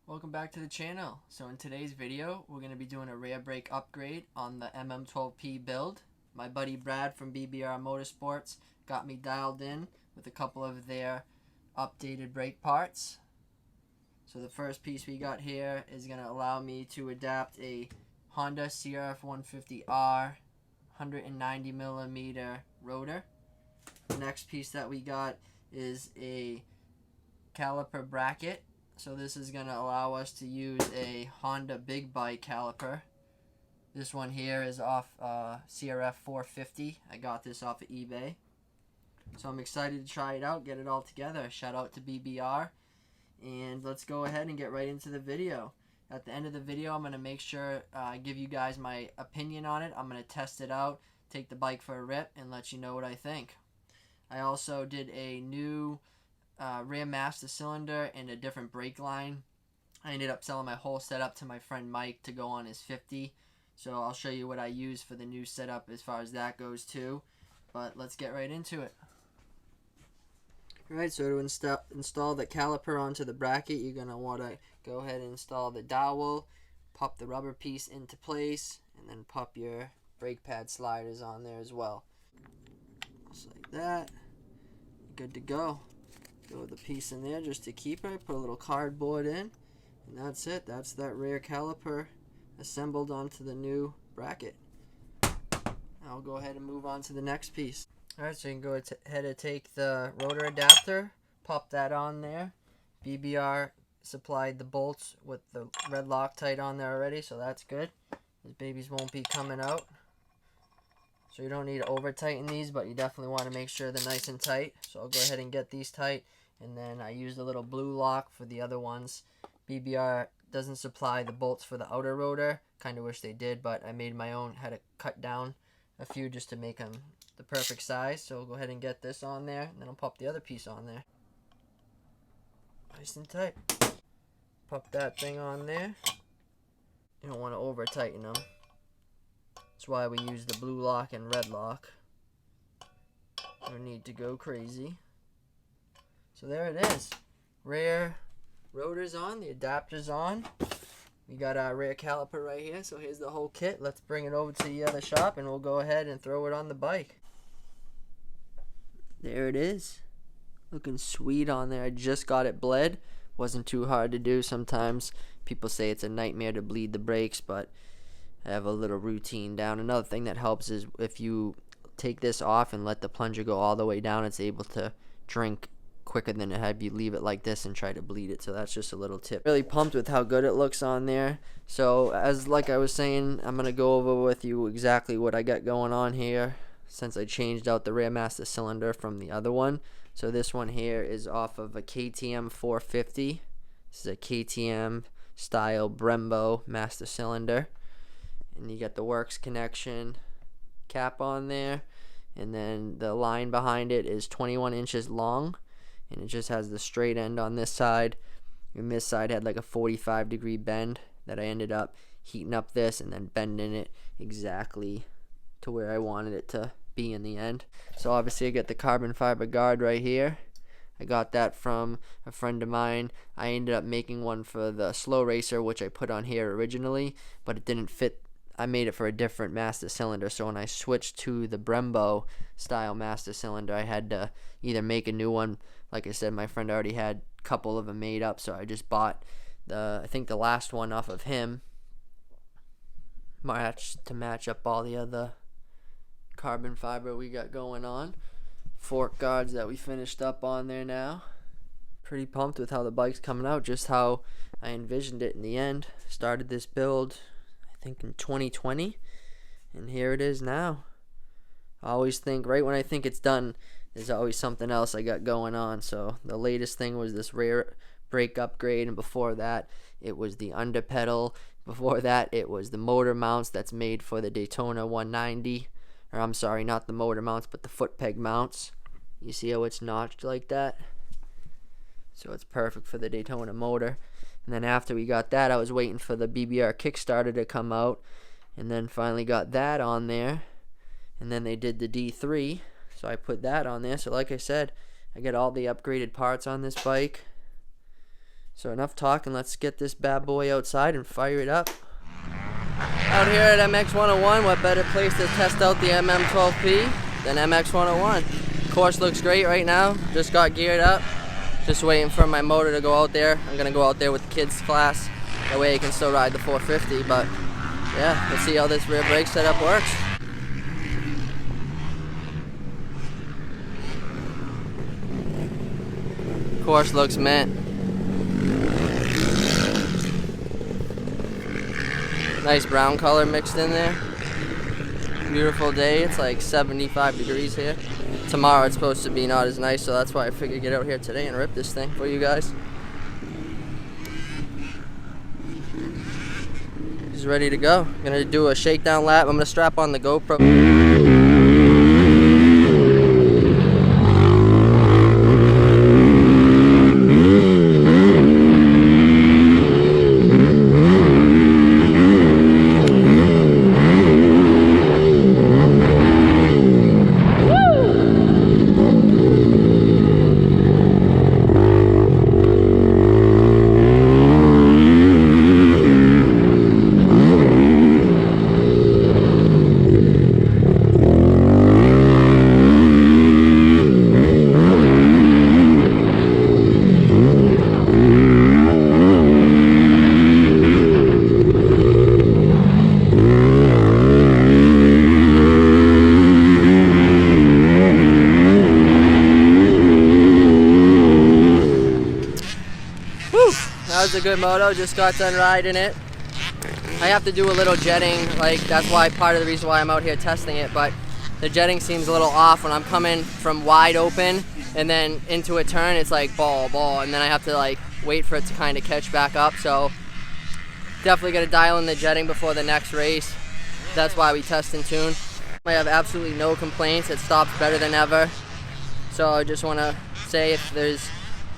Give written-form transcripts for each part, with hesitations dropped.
Welcome back to the channel. So in today's video, we're going to be doing a rear brake upgrade on the MM12P build. My buddy Brad from BBR Motorsports got me dialed in with a couple of their updated brake parts. So the first piece we got here is going to allow me to adapt a Honda CRF 150R 190mm rotor. The next piece that we got is a caliper bracket. So this is going to allow us to use a Honda big bike caliper. This one here is off CRF 450. I got this off of eBay. So I'm excited to try it out, get it all together. Shout out to BBR. And let's go ahead and get right into the video. At the end of the video, I'm going to make sure I give you guys my opinion on it. I'm going to test it out, take the bike for a rip, and let you know what I think. I also did a new rear master cylinder and a different brake line. I ended up selling my whole setup to my friend Mike to go on his 50. So I'll show you what I use for the new setup as far as that goes too. But let's get right into it. Alright, so to install the caliper onto the bracket, you're going to want to go ahead and install the dowel, pop the rubber piece into place, and then pop your brake pad sliders on there as well. Just like that. Good to go. Go with the piece in there just to keep it. Put a little cardboard in, and that's it. That's that rear caliper assembled onto the new bracket. I'll go ahead and move on to the next piece. Alright, so you can go ahead and take the rotor adapter, pop that on there. BBR supplied the bolts with the red Loctite on there already, so that's good. These babies won't be coming out. So you don't need to over tighten these, but you definitely want to make sure they're nice and tight. So I'll go ahead and get these tight. And then I used a little blue lock for the other ones. BBR doesn't supply the bolts for the outer rotor. Kind of wish they did, but I made my own. Had to cut down a few just to make them the perfect size. So we'll go ahead and get this on there, and then I'll pop the other piece on there. Nice and tight. Pop that thing on there. You don't want to over tighten them. That's why we use the blue lock and red lock. No need to go crazy. So there it is. Rear rotor's on, the adapter's on. We got our rear caliper right here, so here's the whole kit. Let's bring it over to the other shop and we'll go ahead and throw it on the bike. There it is. Looking sweet on there. I just got it bled. Wasn't too hard to do. Sometimes people say it's a nightmare to bleed the brakes, but I have a little routine down. Another thing that helps is if you take this off and let the plunger go all the way down, it's able to drink quicker than if you leave it like this and try to bleed it. So that's just a little tip. Really pumped with how good it looks on there. So like I was saying, I'm going to go over with you exactly what I got going on here since I changed out the rear master cylinder from the other one. So this one here is off of a KTM 450. This is a KTM style Brembo master cylinder. And you got the works connection cap on there, and then the line behind it is 21 inches long, and it just has the straight end on this side, and this side had like a 45-degree bend that I ended up heating up this and then bending it exactly to where I wanted it to be in the end. So obviously I got the carbon fiber guard right here. I got that from a friend of mine. I ended up making one for the slow racer, which I put on here originally, but it didn't fit. I made it for a different master cylinder, so when I switched to the Brembo style master cylinder, I had to either make a new one. Like I said, my friend already had a couple of them made up, so I just bought I think the last one off of him to match up all the other carbon fiber we got going on. Fork guards that we finished up on there now. Pretty pumped with how the bike's coming out, just how I envisioned it in the end. Started this build I think in 2020, and here it is now. I always think right when I think it's done, there's always something else I got going on. So the latest thing was this rear brake upgrade, and before that it was the under pedal. Before that it was the motor mounts that's made for the Daytona 190, or I'm sorry, not the motor mounts but the foot peg mounts. You see how it's notched like that? So it's perfect for the Daytona motor. And then after we got that, I was waiting for the BBR Kickstarter to come out, and then finally got that on there. And then they did the D3, so I put that on there. So like I said, I got all the upgraded parts on this bike. So enough talking, let's get this bad boy outside and fire it up. Out here at MX101, what better place to test out the MM12P than MX101? Course looks great right now, just got geared up. Just waiting for my motor to go out there. I'm gonna go out there with the kids class. That way I can still ride the 450, but yeah, let's see how this rear brake setup works. Course looks mint. Nice brown color mixed in there. Beautiful day. It's like 75 degrees here. Tomorrow it's supposed to be not as nice, so that's why I figured get out here today and rip this thing for you guys. He's ready to go. I'm gonna do a shakedown lap. I'm gonna strap on the GoPro. That was a good moto, just got done riding it. I have to do a little jetting, like that's why part of the reason why I'm out here testing it, but the jetting seems a little off when I'm coming from wide open and then into a turn it's like ball, and then I have to like wait for it to kind of catch back up, so definitely gonna dial in the jetting before the next race. That's why we test and tune. I have absolutely no complaints, it stops better than ever. So I just wanna say if there's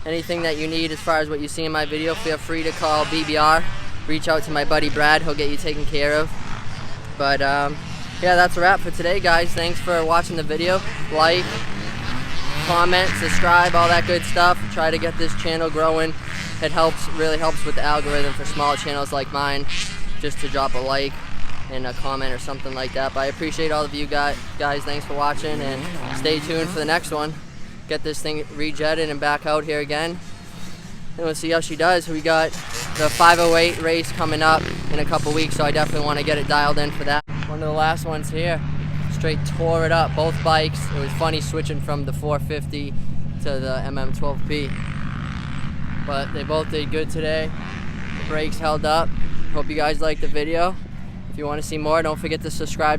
anything that you need as far as what you see in my video, feel free to call BBR. Reach out to my buddy Brad, he'll get you taken care of. But yeah, that's a wrap for today, guys. Thanks for watching the video. Like, comment, subscribe, all that good stuff. Try to get this channel growing. It helps, really helps with the algorithm for smaller channels like mine, just to drop a like and a comment or something like that. But I appreciate all of you guys. Thanks for watching, and stay tuned for the next one. Get this thing rejetted and back out here again, and we'll see how she does. We got the 508 race coming up in a couple weeks, so I definitely want to get it dialed in for that. One of the last ones here, straight tore it up, both bikes. It was funny switching from the 450 to the MM12P, but they both did good today. The brakes held up. Hope you guys liked the video. If you want to see more, don't forget to subscribe.